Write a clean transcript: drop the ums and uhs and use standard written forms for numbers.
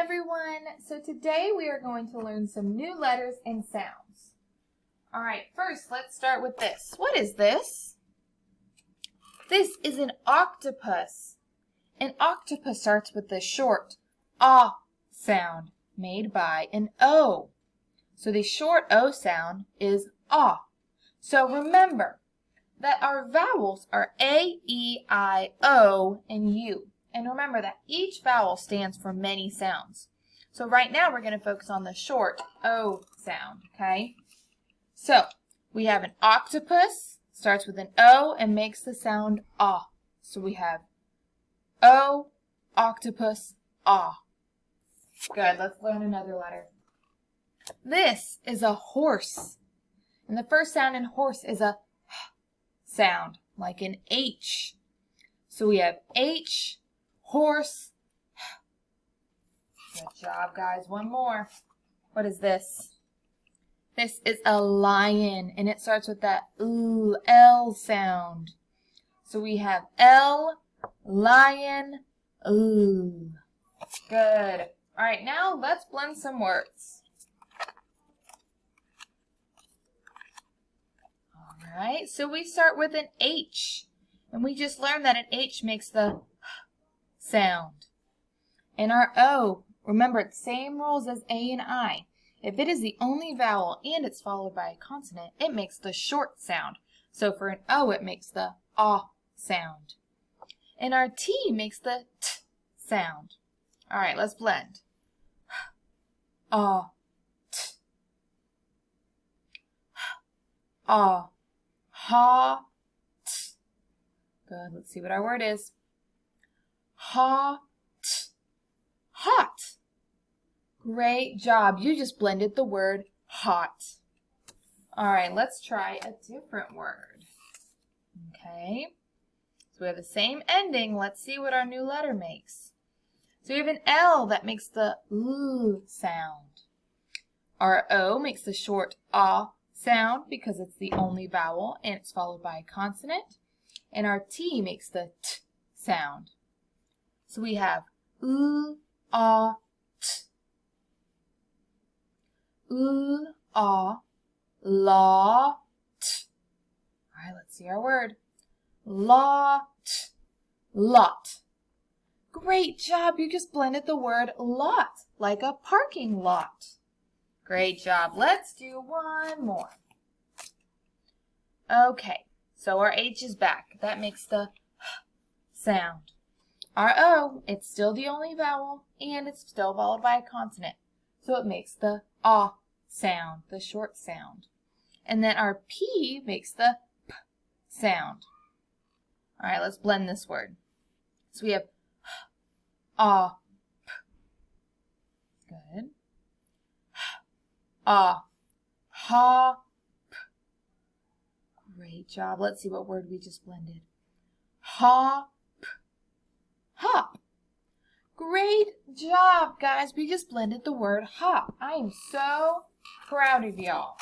everyone! So today we are going to learn some new letters and sounds. Alright, first let's start with this. What is this? This is an octopus. An octopus starts with the short ah sound made by an O. So the short O sound is ah. So remember that our vowels are A, E, I, O, and U. And remember that each vowel stands for many sounds. So right now we're going to focus on the short O sound, okay? So we have an octopus, starts with an O and makes the sound ah. So we have O, octopus, ah. Good, let's learn another letter. This is a horse. And the first sound in horse is a sound, like an H. So we have H, horse. Good job, guys. One more. What is this? This is a lion, and it starts with that L sound. So we have L, lion, Good. All right, now let's blend some words. All right, so we start with an H, and we just learned that an H makes the sound. And our O, remember it's same rules as A and I. If it is the only vowel and it's followed by a consonant, it makes the short sound. So for an O, it makes the ah sound. And our T makes the t sound. All right, let's blend. Ah, t. Ah, ha, t. Good, let's see what our word is. Ha, t. Hot. Great job. You just blended the word hot. All right, let's try a different word. Okay. So we have the same ending. Let's see what our new letter makes. So we have an L that makes the L sound. Our O makes the short ah sound because it's the only vowel and it's followed by a consonant. And our T makes the t sound. So we have ah, t. Ah, la, t. All right, let's see our word. Lot, lot. Great job. You just blended the word lot, like a parking lot. Great job. Let's do one more. Okay, so our H is back. That makes the sound. Our O, it's still the only vowel, and it's still followed by a consonant. So it makes the ah sound, the short sound. And then our P makes the p sound. All right, let's blend this word. So we have ah, p. Good. Ah, ha, p. Great job. Let's see what word we just blended. Ha, p. Hop. Great job, guys. We just blended the word hop. I am so proud of y'all.